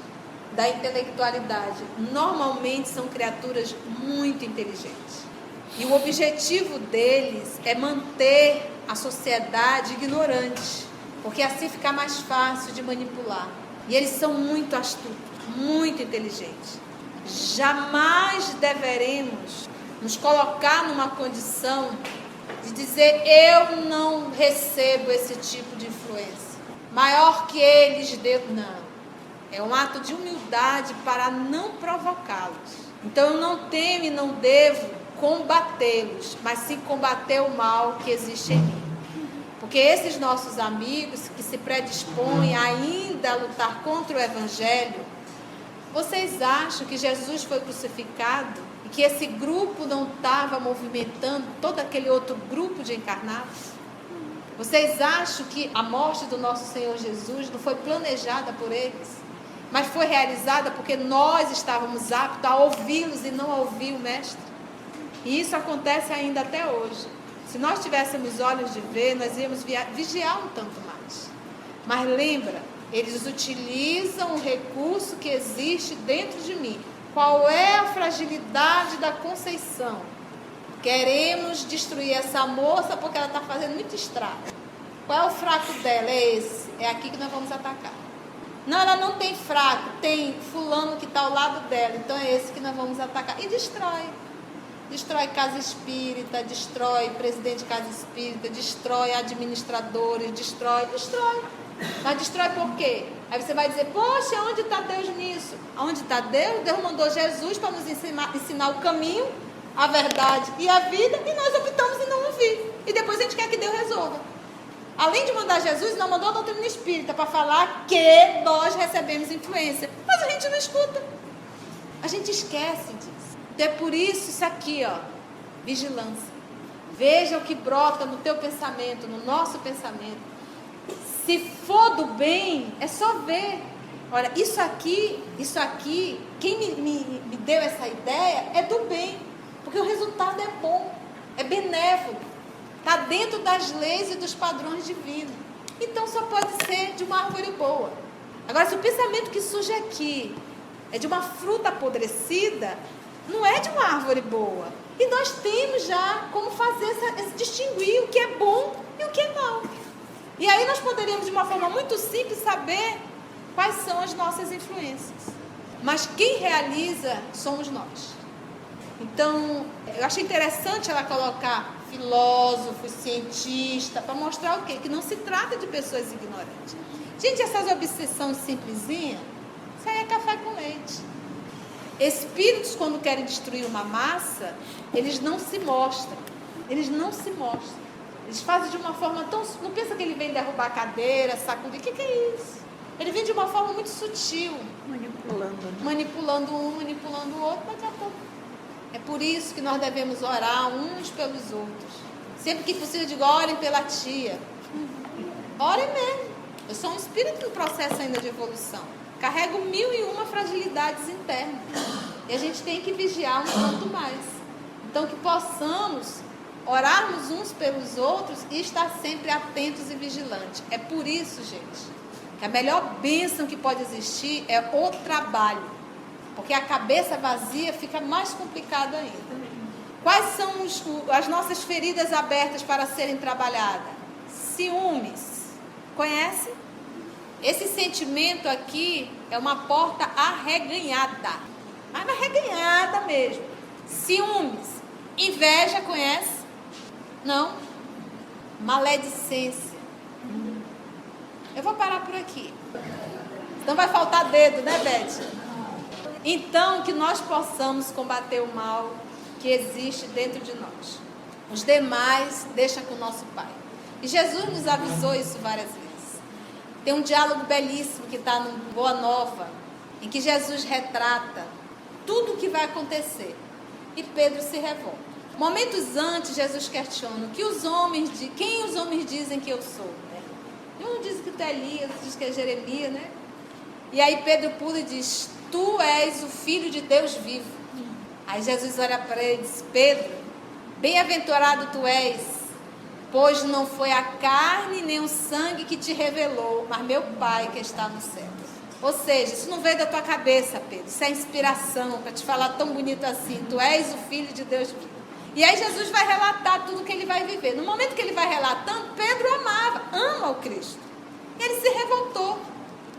da intelectualidade. Normalmente são criaturas muito inteligentes e o objetivo deles é manter a sociedade ignorante, porque assim fica mais fácil de manipular. E eles são muito astutos, muito inteligentes. Jamais deveremos nos colocar numa condição de dizer, eu não recebo esse tipo de influência. Maior que eles, Deus, não. É um ato de humildade para não provocá-los. Então eu não temo e não devo combatê-los, mas sim combater o mal que existe em mim. Porque esses nossos amigos que se predispõem ainda a lutar contra o Evangelho, vocês acham que Jesus foi crucificado e que esse grupo não estava movimentando todo aquele outro grupo de encarnados? Vocês acham que a morte do nosso Senhor Jesus não foi planejada por eles, mas foi realizada porque nós estávamos aptos a ouvi-los e não a ouvir o Mestre? E isso acontece ainda até hoje. Se nós tivéssemos olhos de ver, nós íamos vigiar um tanto mais. Mas lembra, eles utilizam o recurso que existe dentro de mim. Qual é a fragilidade da Conceição? Queremos destruir essa moça porque ela está fazendo muito estrago. Qual é o fraco dela? É esse. É aqui que nós vamos atacar. Não, ela não tem fraco. Tem fulano que está ao lado dela. Então é esse que nós vamos atacar. E destrói. Destrói casa espírita, destrói presidente de casa espírita, destrói administradores, destrói. Mas destrói por quê? Aí você vai dizer, poxa, onde está Deus nisso? Onde está Deus? Deus mandou Jesus para nos ensinar o caminho, a verdade e a vida, e nós optamos em não ouvir. E depois a gente quer que Deus resolva. Além de mandar Jesus, não mandou a doutrina espírita para falar que nós recebemos influência. Mas a gente não escuta. A gente esquece disso. É por isso aqui, ó, vigilância. Veja o que brota no teu pensamento, no nosso pensamento. Se for do bem, é só ver. Olha, isso aqui, quem me deu essa ideia é do bem. Porque o resultado é bom, é benévolo. Está dentro das leis e dos padrões divinos. Então só pode ser de uma árvore boa. Agora, se o pensamento que surge aqui é de uma fruta apodrecida, não é de uma árvore boa. E nós temos já como fazer esse distinguir o que é bom e o que é mal. E aí nós poderíamos, de uma forma muito simples, saber quais são as nossas influências. Mas quem realiza somos nós. Então, eu achei interessante ela colocar filósofo, cientista, para mostrar o quê? Que não se trata de pessoas ignorantes. Gente, essas obsessões simplesinhas, isso aí é café com leite. Espíritos, quando querem destruir uma massa, eles não se mostram. Eles não se mostram. Eles fazem de uma forma tão... Não pensa que ele vem derrubar a cadeira, sacudir. O que é isso? Ele vem de uma forma muito sutil. Manipulando. Né? Manipulando um, manipulando o outro, daqui a pouco. É por isso que nós devemos orar uns pelos outros. Sempre que possível, eu digo, orem pela tia. Orem mesmo. Eu sou um espírito em processo ainda de evolução. Carrego 1001 fragilidades internas. E a gente tem que vigiar um tanto mais. Então, que possamos orarmos uns pelos outros e estar sempre atentos e vigilantes. É por isso, gente, que a melhor bênção que pode existir é o trabalho. Porque a cabeça vazia fica mais complicado ainda. Quais são as nossas feridas abertas para serem trabalhadas? Ciúmes. Conhece? Esse sentimento aqui é uma porta arreganhada. Mas arreganhada mesmo. Ciúmes. Inveja, conhece? Não. Maledicência. Eu vou parar por aqui. Não vai faltar dedo, né, Beth? Então, que nós possamos combater o mal que existe dentro de nós. Os demais, deixa com o nosso Pai. E Jesus nos avisou isso várias vezes. Tem um diálogo belíssimo que está no Boa Nova, em que Jesus retrata tudo o que vai acontecer. E Pedro se revolta. Momentos antes, Jesus questiona quem os homens dizem que eu sou. Né? Um diz que tu é Elias, outro diz que é Jeremias, né? E aí Pedro pula e diz, tu és o Filho de Deus vivo. Aí Jesus olha para ele e diz, Pedro, bem-aventurado tu és, pois não foi a carne nem o sangue que te revelou, mas meu Pai que está no céu. Ou seja, isso não veio da tua cabeça, Pedro, isso é inspiração para te falar tão bonito assim, tu és o Filho de Deus vivo. E aí Jesus vai relatar tudo que ele vai viver. No momento que ele vai relatando, Pedro ama o Cristo. E ele se revoltou.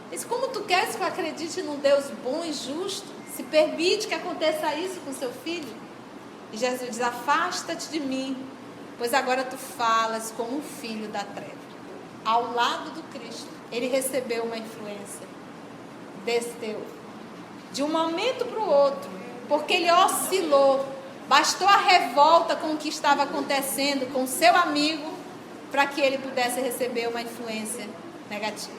Ele disse, como tu queres que eu acredite num Deus bom e justo? Se permite que aconteça isso com seu filho? E Jesus diz, afasta-te de mim, pois agora tu falas como um filho da treva. Ao lado do Cristo, ele recebeu uma influência desse teor. De um momento para o outro, porque ele oscilou. Bastou a revolta com o que estava acontecendo com seu amigo para que ele pudesse receber uma influência negativa.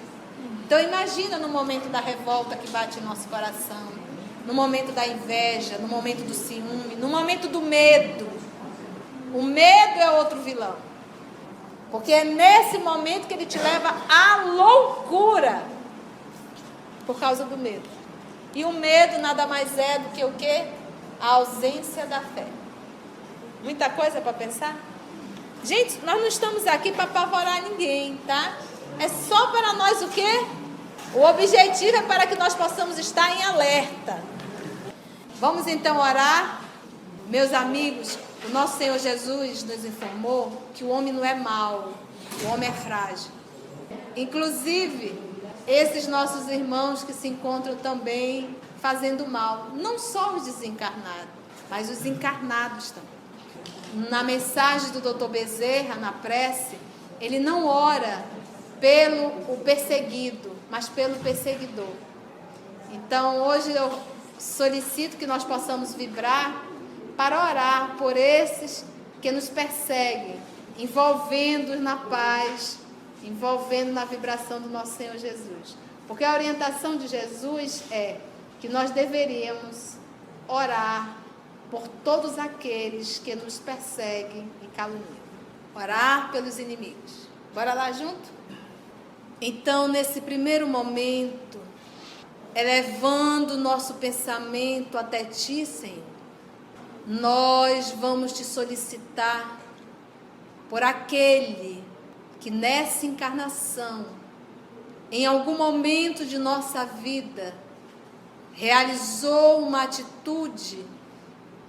Então imagina no momento da revolta que bate em nosso coração, no momento da inveja, no momento do ciúme, no momento do medo. O medo é outro vilão. Porque é nesse momento que ele te leva à loucura por causa do medo. E o medo nada mais é do que o quê? A ausência da fé. Muita coisa para pensar? Gente, nós não estamos aqui para apavorar ninguém, tá? É só para nós o quê? O objetivo é para que nós possamos estar em alerta. Vamos então orar? Meus amigos, o nosso Senhor Jesus nos informou que o homem não é mau, o homem é frágil. Inclusive, esses nossos irmãos que se encontram também fazendo mal, não só os desencarnados, mas os encarnados também. Na mensagem do Dr. Bezerra, na prece, ele não ora pelo o perseguido, mas pelo perseguidor. Então, hoje eu solicito que nós possamos vibrar para orar por esses que nos perseguem, envolvendo-os na paz, envolvendo na vibração do nosso Senhor Jesus. Porque a orientação de Jesus é que nós deveríamos orar por todos aqueles que nos perseguem e caluniam. Orar pelos inimigos. Bora lá junto? Então, nesse primeiro momento, elevando o nosso pensamento até Ti, Senhor, nós vamos Te solicitar por aquele que nessa encarnação em algum momento de nossa vida, realizou uma atitude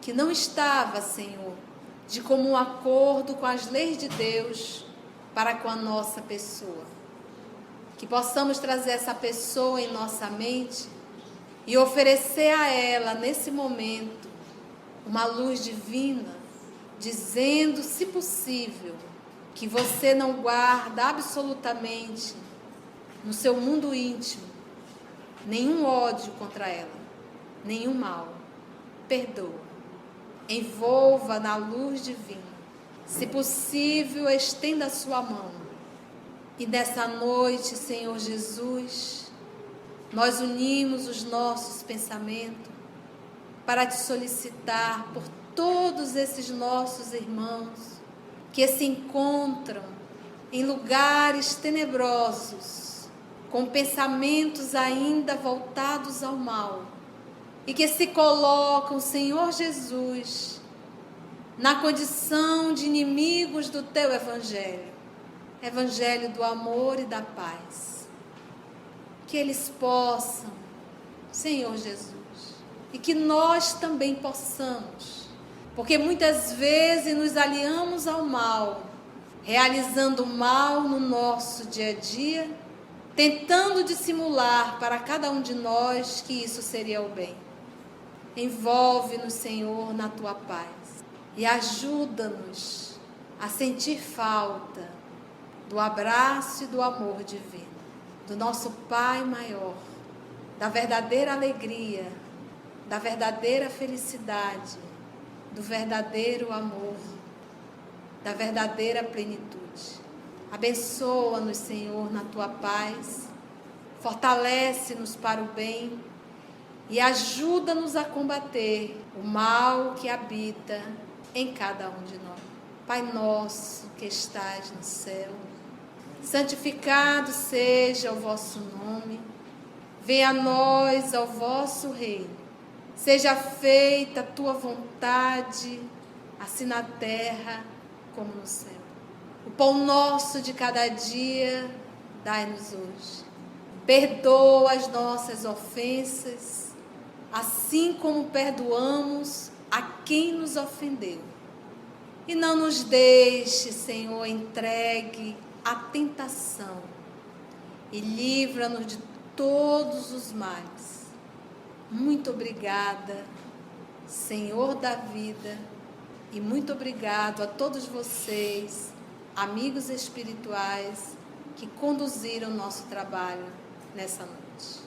que não estava, Senhor, de comum acordo com as leis de Deus para com a nossa pessoa. Que possamos trazer essa pessoa em nossa mente e oferecer a ela, nesse momento, uma luz divina, dizendo, se possível, que você não guarda absolutamente no seu mundo íntimo nenhum ódio contra ela, nenhum mal. Perdoa. Envolva na luz divina. Se possível, estenda a sua mão. E nessa noite, Senhor Jesus, nós unimos os nossos pensamentos para te solicitar por todos esses nossos irmãos que se encontram em lugares tenebrosos, com pensamentos ainda voltados ao mal, e que se colocam, Senhor Jesus, na condição de inimigos do teu evangelho, evangelho do amor e da paz. Que eles possam, Senhor Jesus, e que nós também possamos, porque muitas vezes nos aliamos ao mal, realizando o mal no nosso dia a dia, tentando dissimular para cada um de nós que isso seria o bem. Envolve-nos, Senhor, na tua paz e ajuda-nos a sentir falta do abraço e do amor divino, do nosso Pai maior, da verdadeira alegria, da verdadeira felicidade, do verdadeiro amor, da verdadeira plenitude. Abençoa-nos, Senhor, na tua paz, fortalece-nos para o bem e ajuda-nos a combater o mal que habita em cada um de nós. Pai nosso que estás no céu, santificado seja o vosso nome, venha a nós o vosso reino, seja feita a tua vontade, assim na terra como no céu. O pão nosso de cada dia, dai-nos hoje. Perdoa as nossas ofensas, assim como perdoamos a quem nos ofendeu. E não nos deixe, Senhor, entregue à tentação, e livra-nos de todos os males. Muito obrigada, Senhor da vida, e muito obrigado a todos vocês, amigos espirituais, que conduziram o nosso trabalho nessa noite.